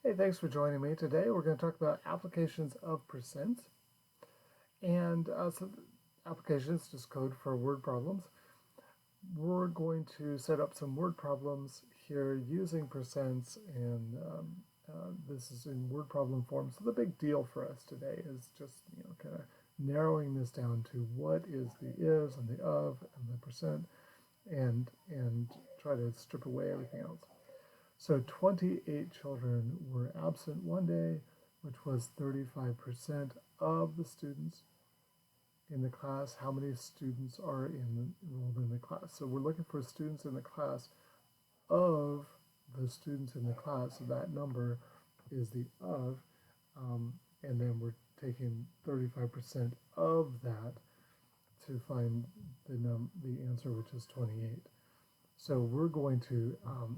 Hey, thanks for joining me today. We're going to talk about applications of percent. And applications, just code for word problems. We're going to set up some word problems here using percents, and this is in word problem form. So the big deal for us today is just kind of narrowing this down to what is the is and the of and the percent, and try to strip away everything else. So 28 children were absent one day, which was 35% of the students in the class. How many students are enrolled in the class? So we're looking for students in the class of the students in the class. So that number is the of, and then we're taking 35% of that to find the answer, which is 28. So we're going to,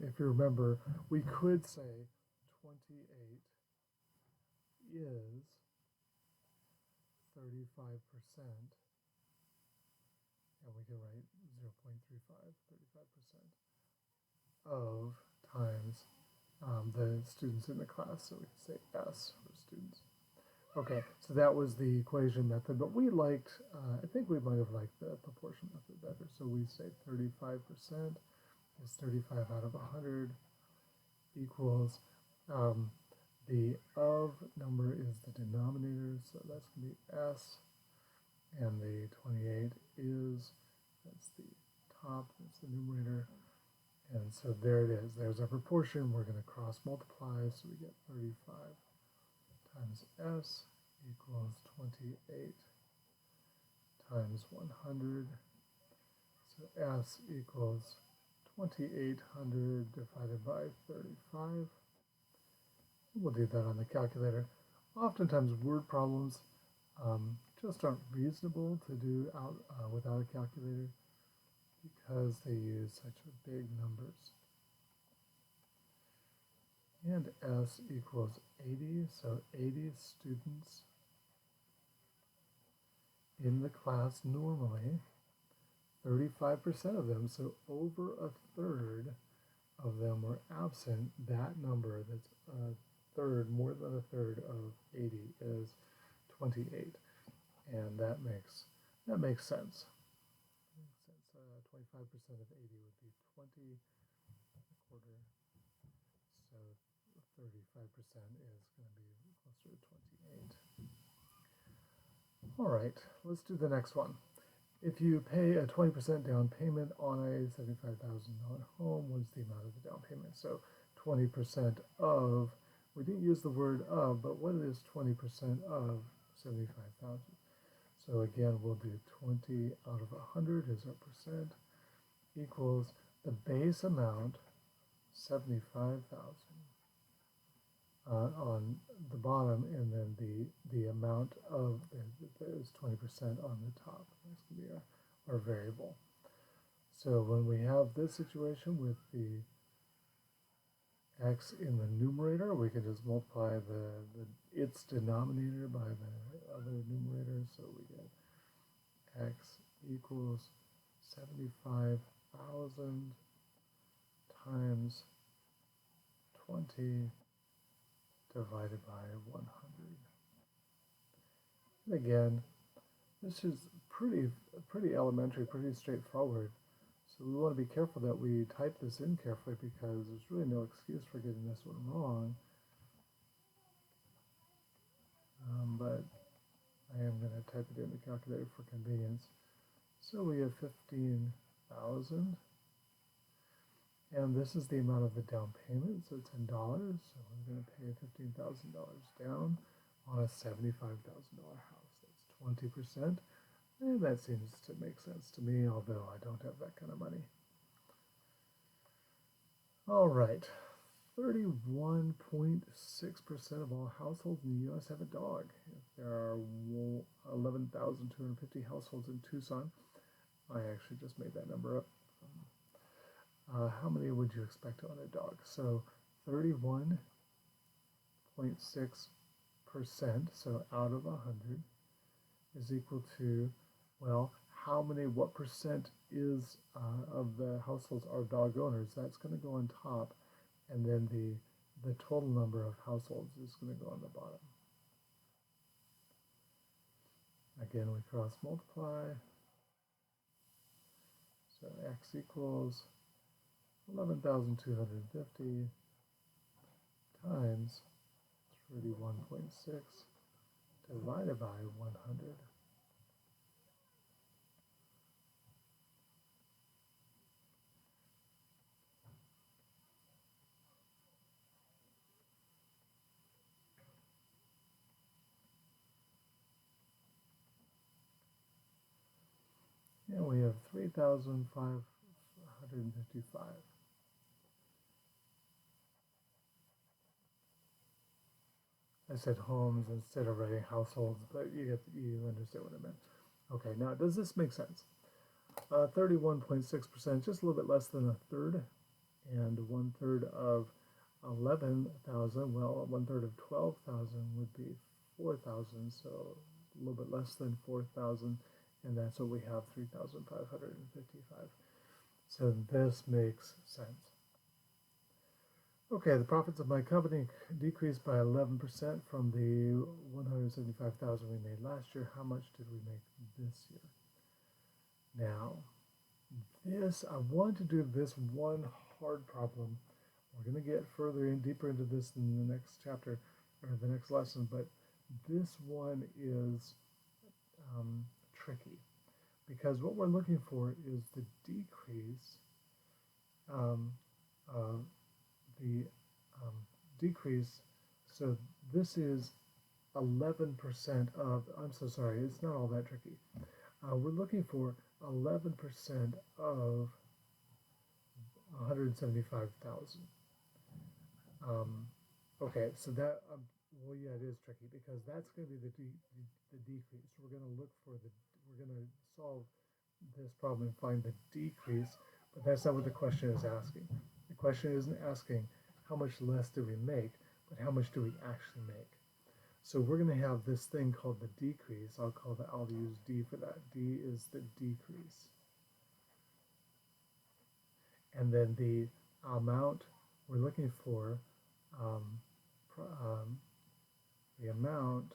if you remember, we could say 28 is 35%, and we can write 0.35, 35% of times the students in the class. So we can say S for students. Okay, so that was the equation method, but we liked, I think we might have liked the proportion method better. So we say 35% is 35 out of 100 equals, the of number is the denominator, so that's going to be S, and the 28 is, that's the top, that's the numerator, and so there it is. There's our proportion. We're going to cross multiply, so we get 35 times S equals 28 times 100. So S equals 2800 divided by 35. We'll do that on the calculator. Oftentimes word problems just aren't reasonable to do without a calculator because they use such big numbers. And S equals 80, so 80 students in the class normally, 35% of them, so over a third of them were absent. That number, that's a third, more than a third of 80 is 28, and that makes sense. 25% of 80 would be 20, a quarter, so 35% is going to be closer to 28. All right, let's do the next one. If you pay a 20% down payment on a $75,000 home, what's the amount of the down payment? So 20% of, we didn't use the word of, but what is 20% of 75,000? So again, we'll do 20 out of 100 is our percent, equals the base amount, 75,000, on the bottom, and then the amount of is 20% on the top. That's going to be our variable. So when we have this situation with the x in the numerator, we can just multiply its denominator by the other numerator. So we get x equals 75,000 times 20 divided by 100. And again, this is pretty elementary, pretty straightforward. So we want to be careful that we type this in carefully because there's really no excuse for getting this one wrong. But I am going to type it in the calculator for convenience. So we have 15,000. And this is the amount of the down payment, so $10. So we're going to pay $15,000 down on a $75,000 house. That's 20%. And that seems to make sense to me, although I don't have that kind of money. All right, 31.6% of all households in the U.S. have a dog. If there are 11,250 households in Tucson, I actually just made that number up. How many would you expect to own a dog? So 31.6%, so out of 100, is equal to, well, what percent of the households are dog owners? That's going to go on top, and then the the total number of households is going to go on the bottom. Again, we cross multiply. So x equals 11,250 times 31.6 divided by 100. And we have 3,555. I said homes instead of writing households, but you understand what I meant. Okay, now does this make sense? 31.6%, just a little bit less than a third, and 1/3 of 11,000, well, 1/3 of 12,000 would be 4,000, so a little bit less than 4,000, and that's what we have, 3,555. So this makes sense. Okay, the profits of my company decreased by 11% from the 175,000 we made last year. How much did we make this year? Now, I want to do this one hard problem. We're going to get further and deeper into this in the next chapter or the next lesson, but this one is tricky because what we're looking for is the decrease decrease. So this is 11% of, I'm so sorry, it's not all that tricky. We're looking for 11% of 175,000. Okay, so that, well, yeah, it is tricky because that's going to be the decrease. We're going to we're going to solve this problem and find the decrease, but that's not what the question is asking. The question isn't asking how much less do we make, but how much do we actually make. So we're going to have this thing called the decrease. I'll use D for that. D is the decrease. And then the amount we're looking for, the amount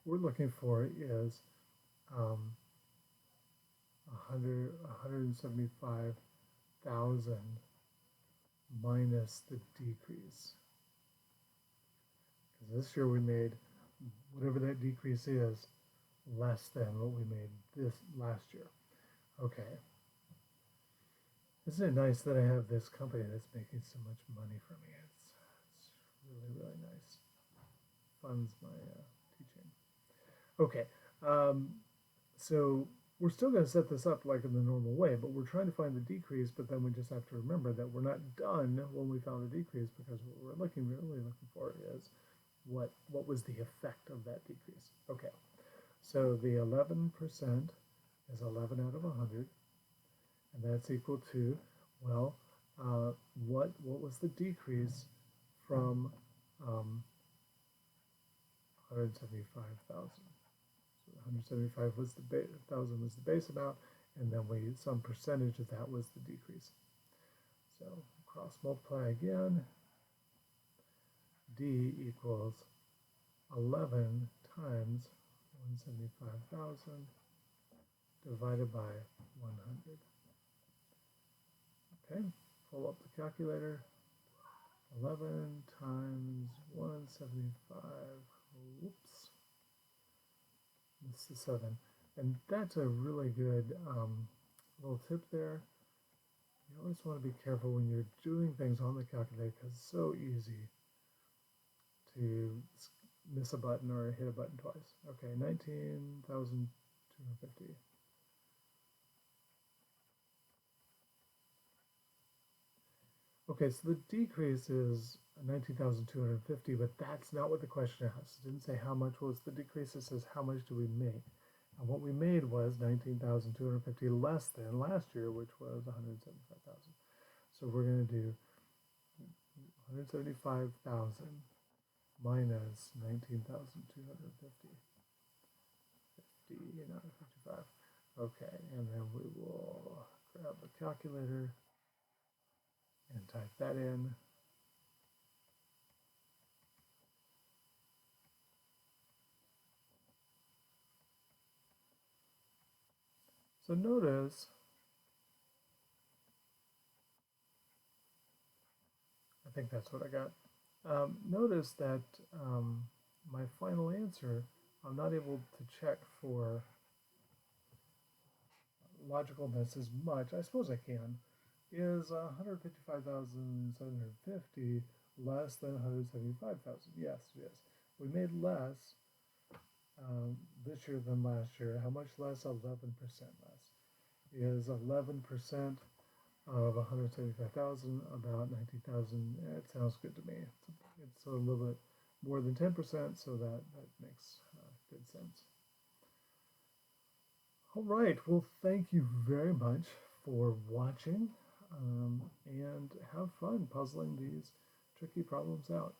we're looking for is 175,000 minus the decrease. Because this year we made whatever that decrease is less than what we made this last year. Okay. Isn't it nice that I have this company that's making so much money for me? It's really, really nice. Funds my teaching. Okay, so we're still going to set this up like in the normal way, but we're trying to find the decrease, but then we just have to remember that we're not done when we found the decrease, because what we're really looking for is what was the effect of that decrease. Okay, so the 11% is 11 out of 100, and that's equal to, well, what was the decrease from 175,000? So 175 was the thousand was the base amount, and then some percentage of that was the decrease. So cross multiply again. D equals 11 times 175,000 divided by 100. Okay, pull up the calculator. 11 times 175. Whoops. It's the 7. And that's a really good little tip there. You always want to be careful when you're doing things on the calculator, because it's so easy to miss a button or hit a button twice. Okay, 19,250. Okay, so the decrease is 19,250, but that's not what the question asks. It didn't say how much was the decrease, it says how much do we make. And what we made was 19,250 less than last year, which was 175,000. So we're going to do 175,000 minus 19,250. 50, not 55. Okay, and then we will grab the calculator and type that in. So notice, I think that's what I got. Notice that my final answer, I'm not able to check for logicalness as much. I suppose I can. Is 155,750 less than 175,000? Yes, it is. We made less this year than last year. How much less? 11% less. Is 11% of 175,000 about 19,000? It sounds good to me. It's a little bit more than 10%, so that makes good sense. All right, well, thank you very much for watching, and have fun puzzling these tricky problems out.